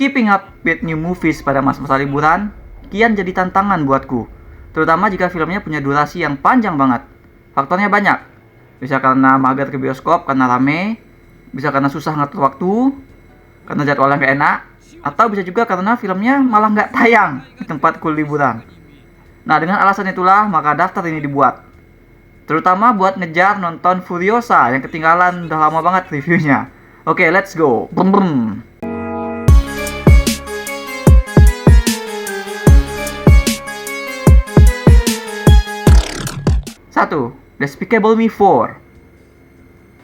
Keeping up with new movies pada masa-masa liburan kian jadi tantangan buatku, terutama jika filmnya punya durasi yang panjang banget. Faktornya banyak, bisa karena mager ke bioskop karena rame, bisa karena susah ngatur waktu, karena jadwalnya gak enak, atau bisa juga karena filmnya malah gak tayang di tempatku liburan. Nah, dengan alasan itulah maka daftar ini dibuat, terutama buat ngejar nonton Furiosa yang ketinggalan udah lama banget reviewnya. Oke, let's go. Brum brum. 1. Despicable Me 4.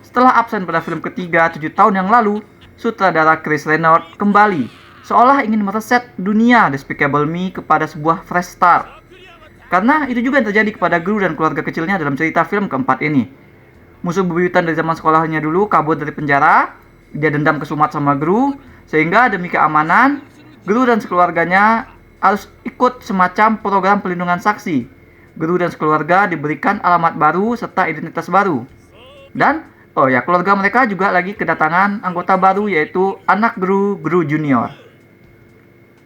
Setelah absen pada film ketiga 7 tahun yang lalu, sutradara Chris Reynolds kembali, seolah ingin mereset dunia Despicable Me kepada sebuah fresh start. Karena itu juga yang terjadi kepada Gru dan keluarga kecilnya dalam cerita film keempat ini. Musuh bebuyutan dari zaman sekolahnya dulu kabur dari penjara, dia dendam kesumat sama Gru, sehingga demi keamanan, Gru dan sekeluarganya harus ikut semacam program pelindungan saksi. Gru dan sekeluarga diberikan alamat baru serta identitas baru. Dan, keluarga mereka juga lagi kedatangan anggota baru yaitu anak Gru, Gru Junior.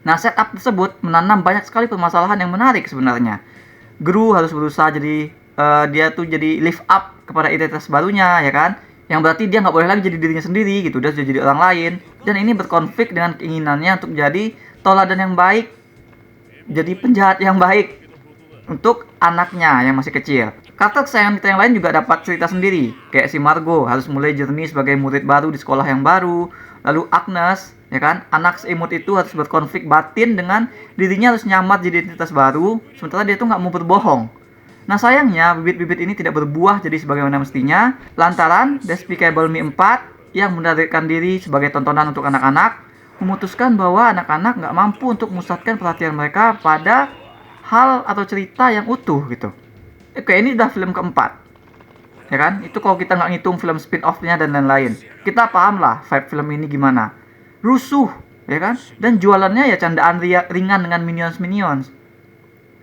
Nah, setup tersebut menanam banyak sekali permasalahan yang menarik sebenarnya. Gru harus berusaha jadi live up kepada identitas barunya, ya kan? Yang berarti dia nggak boleh lagi jadi dirinya sendiri gitu, dia sudah jadi orang lain. Dan ini berkonflik dengan keinginannya untuk jadi teladan yang baik, jadi penjahat yang baik untuk anaknya yang masih kecil. Karakter kesayangan kita yang lain juga dapat cerita sendiri. Kayak si Margo harus mulai journey sebagai murid baru di sekolah yang baru. Lalu Agnes, ya kan, anak seimut itu harus berkonflik batin dengan dirinya harus nyamar jadi identitas baru, sementara dia tuh nggak mau berbohong. Nah, sayangnya bibit-bibit ini tidak berbuah jadi sebagaimana mestinya, lantaran Despicable Me 4 yang menarikkan diri sebagai tontonan untuk anak-anak memutuskan bahwa anak-anak nggak mampu untuk memusatkan perhatian mereka pada hal atau cerita yang utuh gitu. Oke, ini udah film keempat, ya kan? Itu kalau kita nggak ngitung film spin-off-nya dan lain-lain. Kita paham lah vibe film ini gimana. Rusuh, ya kan? Dan jualannya ya candaan ringan dengan minions.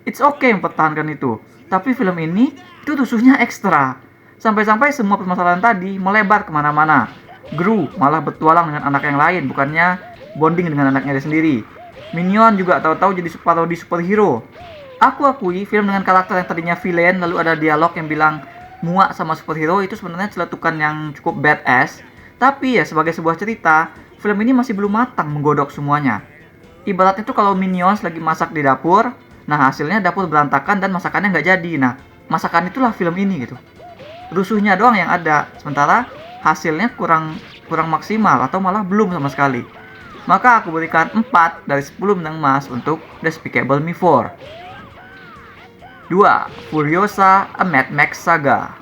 It's okay mempertahankan itu. Tapi film ini itu rusuhnya ekstra. Sampai-sampai semua permasalahan tadi melebar kemana-mana. Gru malah bertualang dengan anak yang lain, bukannya bonding dengan anaknya sendiri. Minion juga tahu-tahu jadi parodi superhero. Aku akui film dengan karakter yang tadinya villain lalu ada dialog yang bilang muak sama superhero itu sebenarnya celetukan yang cukup badass. Tapi ya sebagai sebuah cerita, film ini masih belum matang menggodok semuanya. Ibaratnya tuh kalau Minions lagi masak di dapur, nah hasilnya dapur berantakan dan masakannya nggak jadi. Nah, masakan itulah film ini gitu. Rusuhnya doang yang ada, sementara hasilnya kurang maksimal atau malah belum sama sekali. Maka aku berikan 4 dari 10 bintang emas untuk Despicable Me 4. 2. Furiosa, A Mad Max Saga.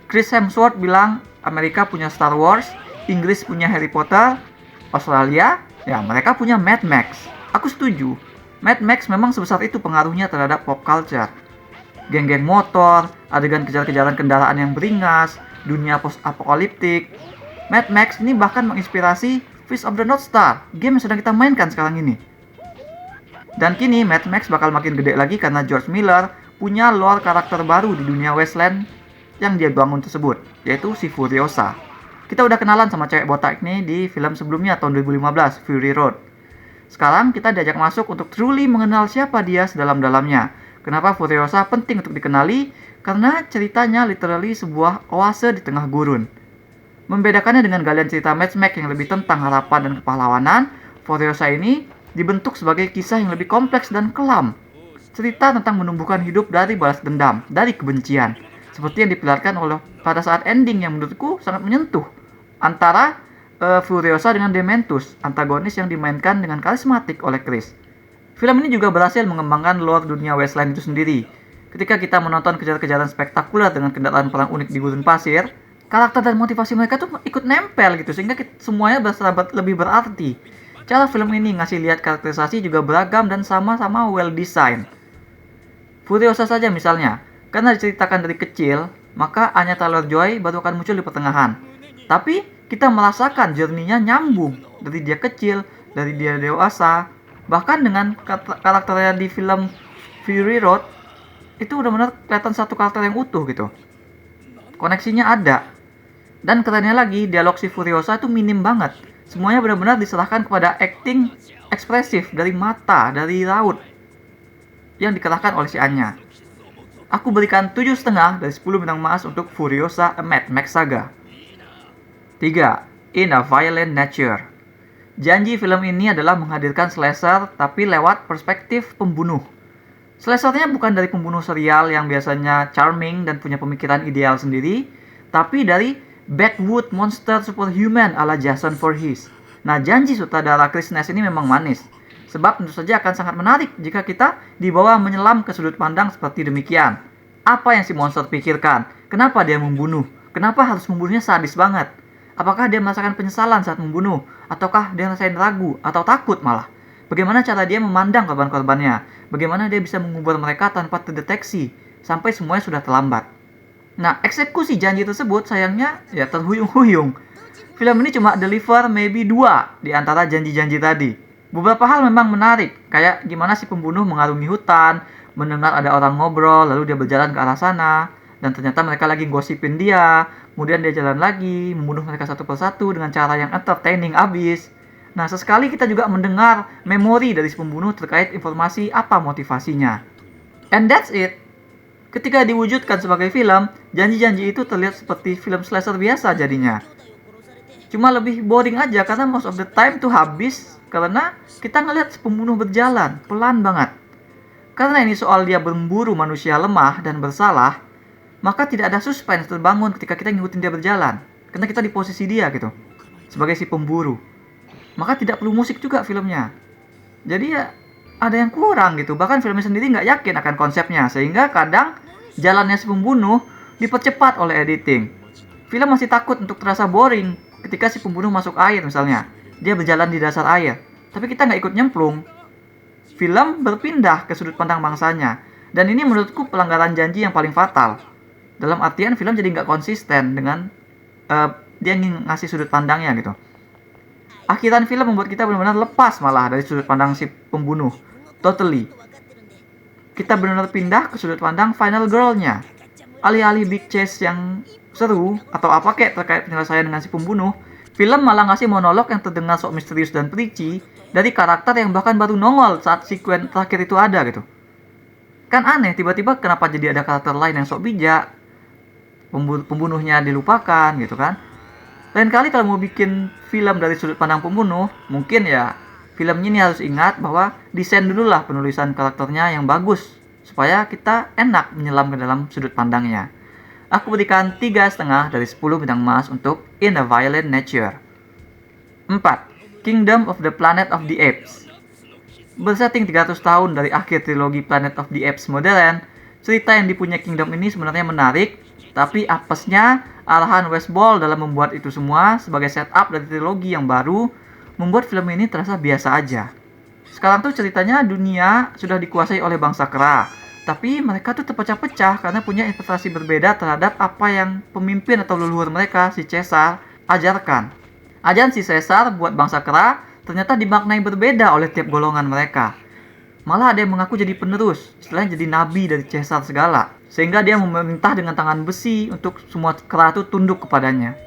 Chris Hemsworth bilang Amerika punya Star Wars, Inggris punya Harry Potter, Australia, ya mereka punya Mad Max. Aku setuju, Mad Max memang sebesar itu pengaruhnya terhadap pop culture. Geng-geng motor, adegan kejar-kejaran kendaraan yang beringas, dunia post-apokaliptik. Mad Max ini bahkan menginspirasi Fist of the North Star, game yang sedang kita mainkan sekarang ini. Dan kini Mad Max bakal makin gede lagi karena George Miller punya lore karakter baru di dunia Wasteland yang dia bangun tersebut, yaitu si Furiosa. Kita udah kenalan sama cewek botak ini di film sebelumnya tahun 2015, Fury Road. Sekarang kita diajak masuk untuk truly mengenal siapa dia sedalam-dalamnya. Kenapa Furiosa penting untuk dikenali? Karena ceritanya literally sebuah oase di tengah gurun. Membedakannya dengan galian cerita Mad Max yang lebih tentang harapan dan kepahlawanan, Furiosa ini dibentuk sebagai kisah yang lebih kompleks dan kelam. Cerita tentang menumbuhkan hidup dari balas dendam, dari kebencian. Seperti yang diperlihatkan oleh pada saat ending yang menurutku sangat menyentuh. Antara Furiosa dengan Dementus, antagonis yang dimainkan dengan karismatik oleh Chris. Film ini juga berhasil mengembangkan lore dunia Wasteland itu sendiri. Ketika kita menonton kejar-kejaran spektakuler dengan kendaraan perang unik di gurun pasir, karakter dan motivasi mereka tuh ikut nempel gitu, sehingga semuanya berasa lebih berarti. Cara film ini ngasih lihat karakterisasi juga beragam dan sama-sama well design. Furiosa saja misalnya, karena diceritakan dari kecil, maka Anya Taylor-Joy baru akan muncul di pertengahan. Tapi kita merasakan journey-nya nyambung dari dia kecil, dari dia dewasa, bahkan dengan karakternya di film Fury Road itu benar-benar kelihatan satu karakter yang utuh gitu. Koneksinya ada. Dan kerennya lagi, dialog si Furiosa itu minim banget. Semuanya benar-benar diserahkan kepada acting ekspresif dari mata, dari raut yang dikerahkan oleh si Anya. Aku berikan 7,5 dari 10 bintang emas untuk Furiosa A Mad Max Saga. 3. In a Violent Nature. Janji film ini adalah menghadirkan slasher tapi lewat perspektif pembunuh. Slashernya bukan dari pembunuh serial yang biasanya charming dan punya pemikiran ideal sendiri, tapi dari backwood monster superhuman ala Jason Voorhees. Nah, janji sutradara Chris Nash ini memang manis. Sebab tentu saja akan sangat menarik jika kita dibawa menyelam ke sudut pandang seperti demikian. Apa yang si monster pikirkan? Kenapa dia membunuh? Kenapa harus membunuhnya sadis banget? Apakah dia merasakan penyesalan saat membunuh? Ataukah dia ngerasain ragu atau takut malah? Bagaimana cara dia memandang korban-korbannya? Bagaimana dia bisa mengubur mereka tanpa terdeteksi sampai semuanya sudah terlambat? Nah, eksekusi janji tersebut sayangnya ya terhuyung-huyung. Film ini cuma deliver maybe 2 di antara janji-janji tadi. Beberapa hal memang menarik, kayak gimana si pembunuh mengarungi hutan, mendengar ada orang ngobrol, lalu dia berjalan ke arah sana, dan ternyata mereka lagi gosipin dia, kemudian dia jalan lagi, membunuh mereka satu persatu dengan cara yang entertaining abis. Nah, sesekali kita juga mendengar memori dari si pembunuh terkait informasi apa motivasinya. And that's it. Ketika diwujudkan sebagai film, janji-janji itu terlihat seperti film slasher biasa jadinya. Cuma lebih boring aja karena most of the time tuh habis karena kita ngelihat si pembunuh berjalan pelan banget. Karena ini soal dia memburu manusia lemah dan bersalah, maka tidak ada suspense terbangun ketika kita ngikutin dia berjalan. Karena kita di posisi dia gitu, sebagai si pemburu. Maka tidak perlu musik juga filmnya. Jadi ya ada yang kurang gitu. Bahkan filmnya sendiri nggak yakin akan konsepnya. Sehingga kadang jalannya si pembunuh dipercepat oleh editing. Film masih takut untuk terasa boring ketika si pembunuh masuk air misalnya. Dia berjalan di dasar air. Tapi kita nggak ikut nyemplung. Film berpindah ke sudut pandang bangsanya. Dan ini menurutku pelanggaran janji yang paling fatal. Dalam artian film jadi nggak konsisten dengan dia ingin ngasih sudut pandangnya gitu. Akhiran film membuat kita benar-benar lepas malah dari sudut pandang si pembunuh. Totally. Kita benar-benar pindah ke sudut pandang final girl-nya. Alih-alih big chase yang seru atau apa kayak terkait penyelesaian dengan si pembunuh, film malah ngasih monolog yang terdengar sok misterius dan preachy dari karakter yang bahkan baru nongol saat sekuen terakhir itu ada gitu. Kan aneh, tiba-tiba kenapa jadi ada karakter lain yang sok bijak, pembunuhnya dilupakan gitu kan. Lain kali kalau mau bikin film dari sudut pandang pembunuh, mungkin ya filmnya ini harus ingat bahwa desain dulu lah penulisan karakternya yang bagus supaya kita enak menyelam ke dalam sudut pandangnya. Aku berikan 3,5 dari 10 bintang emas untuk In a Violent Nature. 4. Kingdom of the Planet of the Apes. Bersetting 300 tahun dari akhir trilogi Planet of the Apes modern, cerita yang dipunyai Kingdom ini sebenarnya menarik, tapi apesnya arahan Wes Ball dalam membuat itu semua sebagai setup dari trilogi yang baru membuat film ini terasa biasa aja. Sekarang tuh ceritanya dunia sudah dikuasai oleh bangsa kera, tapi mereka tuh terpecah-pecah karena punya interpretasi berbeda terhadap apa yang pemimpin atau leluhur mereka, si Caesar, ajarkan. Ajaran si Caesar buat bangsa kera ternyata dimaknai berbeda oleh tiap golongan mereka. Malah ada yang mengaku jadi penerus, istilahnya jadi nabi dari Caesar segala. Sehingga dia memerintah dengan tangan besi untuk semua kera itu tunduk kepadanya.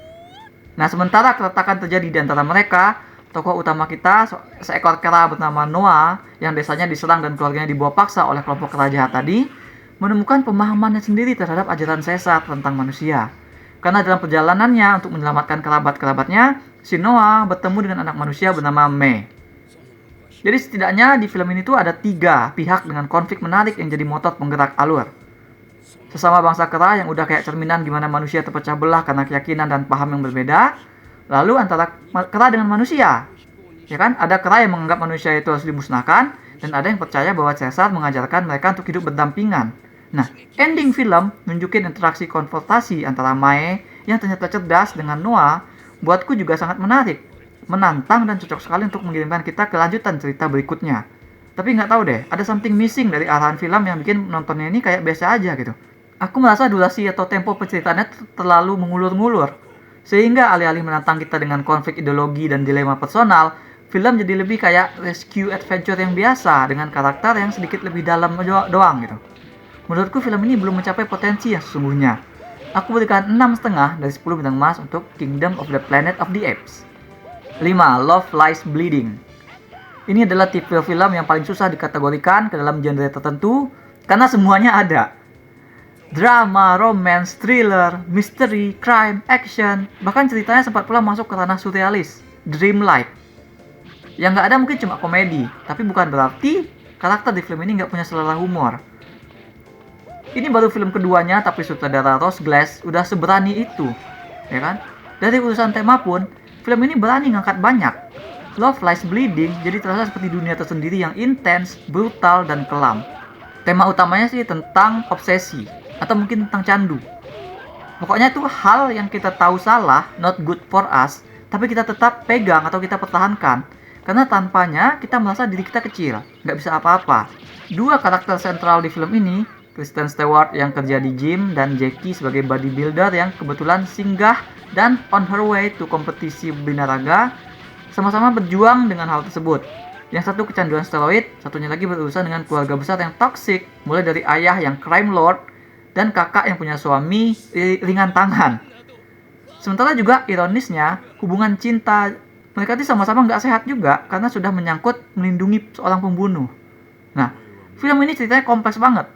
Nah, sementara keretakan terjadi di antara mereka, tokoh utama kita, seekor kera bernama Noah, yang desanya diserang dan keluarganya dibawa paksa oleh kelompok kera jahat tadi, menemukan pemahamannya sendiri terhadap ajaran Caesar tentang manusia. Karena dalam perjalanannya untuk menyelamatkan kerabat-kerabatnya, si Noah bertemu dengan anak manusia bernama May. Jadi setidaknya di film ini tuh ada 3 pihak dengan konflik menarik yang jadi motor penggerak alur. Sesama bangsa kera yang udah kayak cerminan gimana manusia terpecah belah karena keyakinan dan paham yang berbeda. Lalu antara kera dengan manusia. Ya kan, ada kera yang menganggap manusia itu harus dimusnahkan, dan ada yang percaya bahwa Caesar mengajarkan mereka untuk hidup berdampingan. Nah, ending film nunjukin interaksi konfrontasi antara Mae yang ternyata cerdas dengan Noah, buatku juga sangat menarik, menantang dan cocok sekali untuk mengirimkan kita ke lanjutan cerita berikutnya. Tapi nggak tahu deh, ada something missing dari arahan film yang bikin nontonnya ini kayak biasa aja gitu. Aku merasa durasi atau tempo penceritaannya terlalu mengulur-ngulur. Sehingga alih-alih menantang kita dengan konflik ideologi dan dilema personal, film jadi lebih kayak rescue adventure yang biasa dengan karakter yang sedikit lebih dalam doang gitu. Menurutku film ini belum mencapai potensi yang sesungguhnya. Aku berikan 6,5 dari 10 bintang emas untuk Kingdom of the Planet of the Apes. 5. Love Lies Bleeding. Ini adalah tipe film yang paling susah dikategorikan ke dalam genre tertentu karena semuanya ada. Drama, romance, thriller, misteri, crime, action, bahkan ceritanya sempat pula masuk ke ranah surrealis, dreamlike. Yang nggak ada mungkin cuma komedi, tapi bukan berarti karakter di film ini nggak punya selera humor. Ini baru film keduanya, tapi sutradara Ross Glass udah seberani itu, ya kan? Dari urusan tema pun, film ini berani ngangkat banyak. Love Lies Bleeding jadi terasa seperti dunia tersendiri yang intens, brutal, dan kelam. Tema utamanya sih tentang obsesi, atau mungkin tentang candu. Pokoknya itu hal yang kita tahu salah, not good for us, tapi kita tetap pegang atau kita pertahankan. Karena tanpanya kita merasa diri kita kecil, nggak bisa apa-apa. Dua karakter sentral di film ini, Kristen Stewart yang kerja di gym dan Jackie sebagai bodybuilder yang kebetulan singgah dan on her way to kompetisi binaraga, sama-sama berjuang dengan hal tersebut. Yang satu kecanduan steroid, satunya lagi berurusan dengan keluarga besar yang toksik, mulai dari ayah yang crime lord dan kakak yang punya suami ringan tangan. Sementara juga ironisnya, hubungan cinta mereka itu sama-sama nggak sehat juga karena sudah menyangkut melindungi seorang pembunuh. Nah, film ini ceritanya kompleks banget.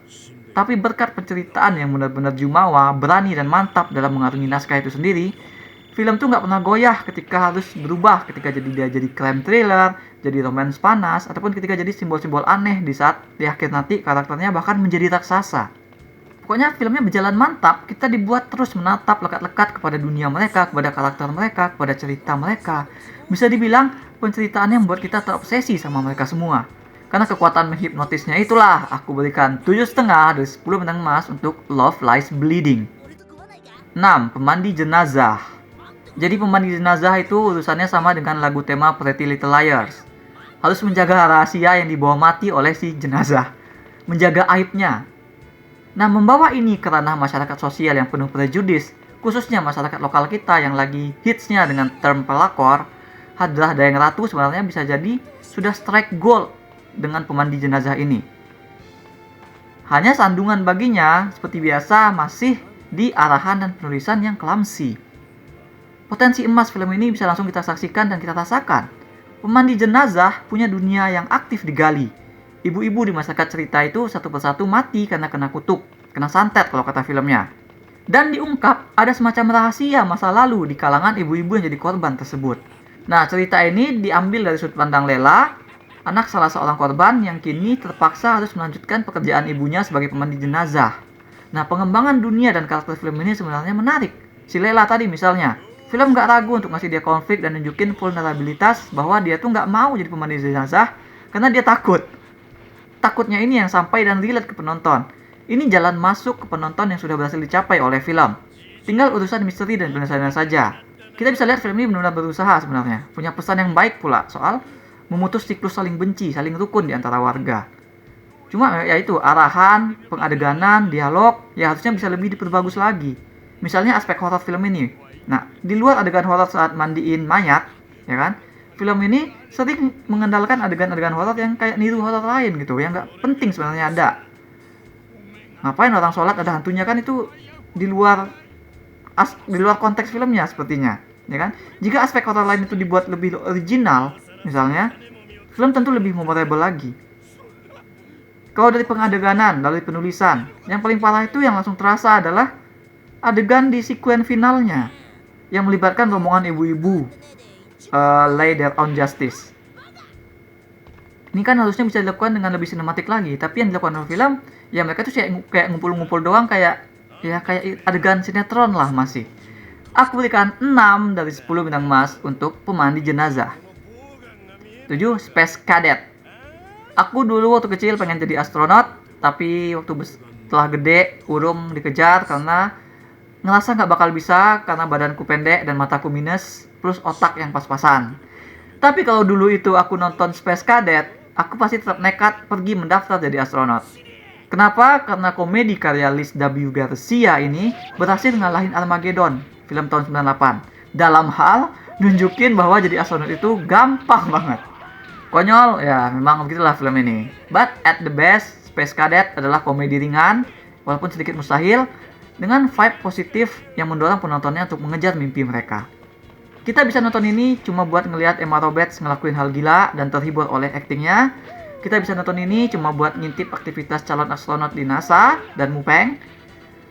Tapi berkat penceritaan yang benar-benar jumawa, berani dan mantap dalam mengarungi naskah itu sendiri, film tuh nggak pernah goyah ketika harus berubah, ketika dia jadi crime thriller, jadi romance panas, ataupun ketika jadi simbol-simbol aneh di saat di akhir nanti karakternya bahkan menjadi raksasa. Pokoknya filmnya berjalan mantap, kita dibuat terus menatap lekat-lekat kepada dunia mereka, kepada karakter mereka, kepada cerita mereka. Bisa dibilang penceritaannya membuat kita terobsesi sama mereka semua. Karena kekuatan menghipnotisnya itulah aku berikan 7,5 dari 10 bintang emas untuk Love Lies Bleeding. 6. Pemandi jenazah. Jadi pemandi jenazah itu urusannya sama dengan lagu tema Pretty Little Liars. Harus menjaga rahasia yang dibawa mati oleh si jenazah. Menjaga aibnya. Nah, membawa ini ke ranah masyarakat sosial yang penuh prejudis, khususnya masyarakat lokal kita yang lagi hitsnya dengan term pelakor, Hadrah Dayang Ratu sebenarnya bisa jadi sudah strike gold dengan pemandi jenazah ini. Hanya sandungan baginya, seperti biasa, masih di arahan dan penulisan yang clumsy. Potensi emas film ini bisa langsung kita saksikan dan kita rasakan. Pemandi jenazah punya dunia yang aktif digali. Ibu-ibu di masyarakat cerita itu satu persatu mati karena kena kutuk, kena santet kalau kata filmnya. Dan diungkap ada semacam rahasia masa lalu di kalangan ibu-ibu yang jadi korban tersebut. Nah, cerita ini diambil dari sudut pandang Lela, anak salah seorang korban yang kini terpaksa harus melanjutkan pekerjaan ibunya sebagai pemandi jenazah. Nah, pengembangan dunia dan karakter film ini sebenarnya menarik. Si Lela tadi misalnya, film gak ragu untuk ngasih dia konflik dan nunjukin vulnerabilitas bahwa dia tuh gak mau jadi pemandi jenazah karena dia takut. Takutnya ini yang sampai dan relate ke penonton. Ini jalan masuk ke penonton yang sudah berhasil dicapai oleh film. Tinggal urusan misteri dan penyelesaian saja. Kita bisa lihat film ini benar-benar berusaha sebenarnya. Punya pesan yang baik pula soal memutus siklus saling benci, saling rukun di antara warga. Cuma ya itu, arahan, pengadeganan, dialog, ya harusnya bisa lebih diperbagus lagi. Misalnya aspek horor film ini. Nah, di luar adegan horor saat mandiin mayat, ya kan? Film ini sering mengandalkan adegan-adegan horor yang kayak niru horor lain gitu, yang nggak penting sebenarnya ada. Ngapain orang sholat ada hantunya, kan itu di luar konteks filmnya sepertinya, ya kan? Jika aspek horor lain itu dibuat lebih original, misalnya, film tentu lebih memorable lagi. Kalau dari pengadeganan, dari penulisan, yang paling parah itu yang langsung terasa adalah adegan di sekuen finalnya yang melibatkan rombongan ibu-ibu lay their own justice. Ini kan harusnya bisa dilakukan dengan lebih sinematik lagi, tapi yang dilakukan oleh film, ya mereka tuh kayak ngumpul-ngumpul doang, kayak adegan sinetron lah masih. Aku berikan 6 dari 10 bintang emas untuk pemandi jenazah. 7. Space Cadet. Aku dulu waktu kecil pengen jadi astronot, tapi setelah gede urung dikejar karena ngerasa nggak bakal bisa karena badanku pendek dan mataku minus plus otak yang pas-pasan. Tapi kalau dulu itu aku nonton Space Cadet, aku pasti tetap nekat pergi mendaftar jadi astronot. Kenapa? Karena komedi karya Liz W. Garcia ini berhasil ngalahin Armageddon, film tahun 98. Dalam hal nunjukin bahwa jadi astronot itu gampang banget. Konyol, ya memang begitulah film ini. But at the best, Space Cadet adalah komedi ringan, walaupun sedikit mustahil, dengan vibe positif yang mendorong penontonnya untuk mengejar mimpi mereka. Kita bisa nonton ini cuma buat ngelihat Emma Roberts ngelakuin hal gila dan terhibur oleh aktingnya. Kita bisa nonton ini cuma buat ngintip aktivitas calon astronot di NASA dan Mupeng.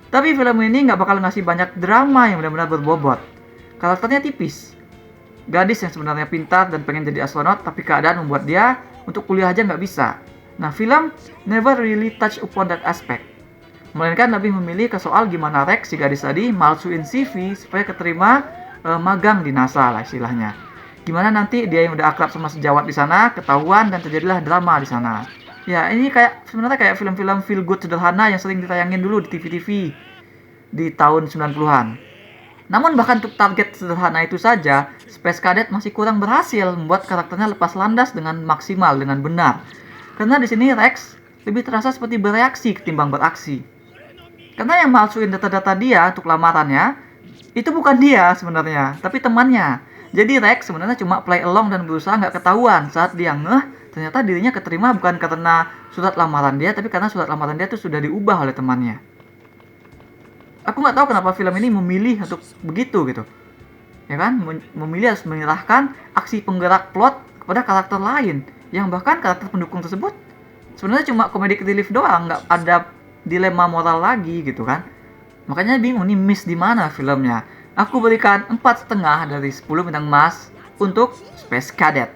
Tapi film ini nggak bakal ngasih banyak drama yang benar-benar berbobot. Karakternya tipis. Gadis yang sebenarnya pintar dan pengen jadi astronot, tapi keadaan membuat dia untuk kuliah aja nggak bisa. Nah, film never really touch upon that aspect. Melainkan lebih memilih ke soal gimana Rex, si gadis tadi, malsuin CV supaya keterima magang di NASA lah istilahnya. Gimana nanti dia yang udah akrab sama sejawat di sana ketahuan dan terjadilah drama di sana. Ya, ini sebenarnya kayak film-film feel good sederhana yang sering ditayangin dulu di TV-TV di tahun 90-an. Namun bahkan untuk target sederhana itu saja, Space Cadet masih kurang berhasil membuat karakternya lepas landas dengan maksimal, dengan benar. Karena di sini Rex lebih terasa seperti bereaksi ketimbang beraksi. Karena yang malsuin data-data dia untuk lamarannya itu bukan dia sebenarnya, tapi temannya. Jadi Rex sebenarnya cuma play along dan berusaha nggak ketahuan saat dia ternyata dirinya keterima bukan karena surat lamaran dia, tapi karena surat lamaran dia itu sudah diubah oleh temannya. Aku nggak tahu kenapa film ini memilih untuk begitu gitu. Ya kan, memilih harus menyerahkan aksi penggerak plot kepada karakter lain, yang bahkan karakter pendukung tersebut sebenarnya cuma comedic relief doang, nggak ada dilema moral lagi gitu kan. Makanya bingung nih miss di mana filmnya. Aku berikan 4,5 dari 10 bintang emas untuk Space Cadet.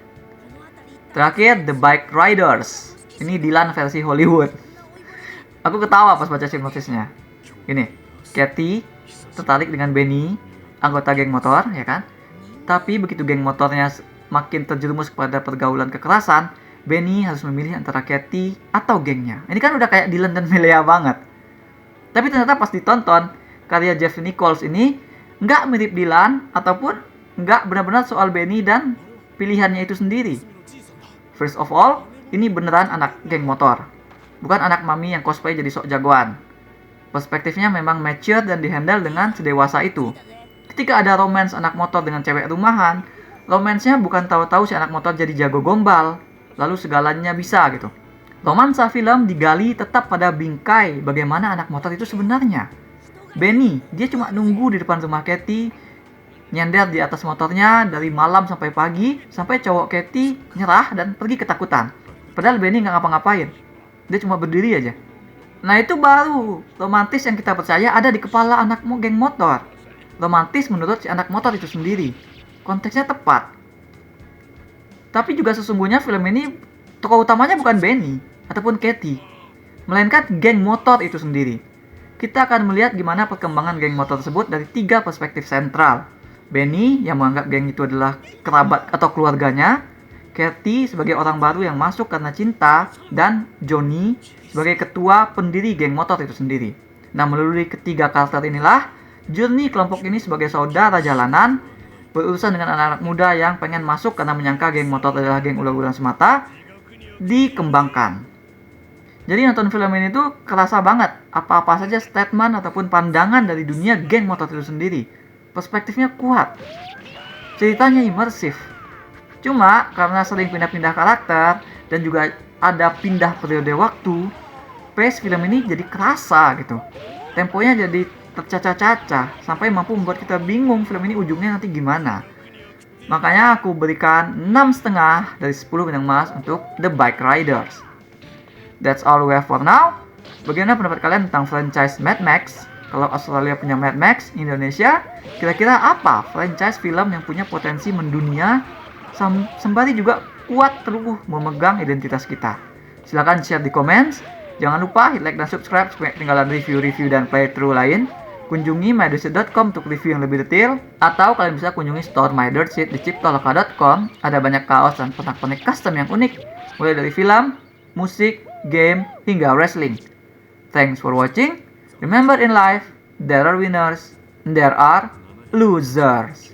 Terakhir, The Bike Riders. Ini Dylan versi Hollywood. Aku ketawa pas baca sinopsisnya. Ini, Katie tertarik dengan Benny, anggota geng motor, ya kan? Tapi begitu geng motornya makin terjerumus kepada pergaulan kekerasan, Benny harus memilih antara Katie atau gengnya. Ini kan udah kayak Dylan dan Melea banget. Tapi ternyata pas ditonton, karya Jeff Nichols ini nggak mirip Dylan ataupun nggak benar-benar soal Benny dan pilihannya itu sendiri. First of all, ini beneran anak geng motor, bukan anak mami yang cosplay jadi sok jagoan. Perspektifnya memang mature dan dihandle dengan sedewasa itu. Ketika ada romance anak motor dengan cewek rumahan, romansnya bukan tahu-tahu si anak motor jadi jago gombal, lalu segalanya bisa gitu. Romansa film digali tetap pada bingkai bagaimana anak motor itu sebenarnya. Benny, dia cuma nunggu di depan rumah Katie, nyender di atas motornya dari malam sampai pagi, sampai cowok Katie nyerah dan pergi ketakutan. Padahal Benny nggak ngapa-ngapain, dia cuma berdiri aja. Nah itu baru romantis yang kita percaya ada di kepala anak geng motor. Romantis menurut si anak motor itu sendiri. Konteksnya tepat. Tapi juga sesungguhnya film ini tokoh utamanya bukan Benny ataupun Katie, melainkan geng motor itu sendiri. Kita akan melihat gimana perkembangan geng motor tersebut dari 3 perspektif sentral. Benny yang menganggap geng itu adalah kerabat atau keluarganya, Katie sebagai orang baru yang masuk karena cinta, dan Johnny sebagai ketua pendiri geng motor itu sendiri. Nah, melalui ketiga karakter inilah, journey kelompok ini sebagai saudara jalanan, berurusan dengan anak-anak muda yang pengen masuk karena menyangka geng motor adalah geng ular-ularan semata, dikembangkan. Jadi nonton film ini tuh kerasa banget apa-apa saja statement ataupun pandangan dari dunia geng motor itu sendiri. Perspektifnya kuat. Ceritanya imersif. Cuma karena sering pindah-pindah karakter dan juga ada pindah periode waktu, pace film ini jadi kerasa gitu. Temponya jadi tercacah-cacah sampai mampu membuat kita bingung film ini ujungnya nanti gimana. Makanya aku berikan 6,5 dari 10 bintang emas untuk The Bike Riders. That's all we have for now. Bagaimana pendapat kalian tentang franchise Mad Max? Kalau Australia punya Mad Max, Indonesia kira-kira apa franchise film yang punya potensi mendunia sembari juga kuat teguh memegang identitas kita? Silahkan share di komen. Jangan lupa hit like dan subscribe supaya ketinggalan review-review dan playthrough lain. Kunjungi mydirtseat.com untuk review yang lebih detail, atau kalian bisa kunjungi store mydirtseat di chiptoloka.com. Ada banyak kaos dan pernak-pernik custom yang unik, mulai dari film, musik, game, hingga wrestling. Thanks for watching. Remember in life, there are winners, there are losers.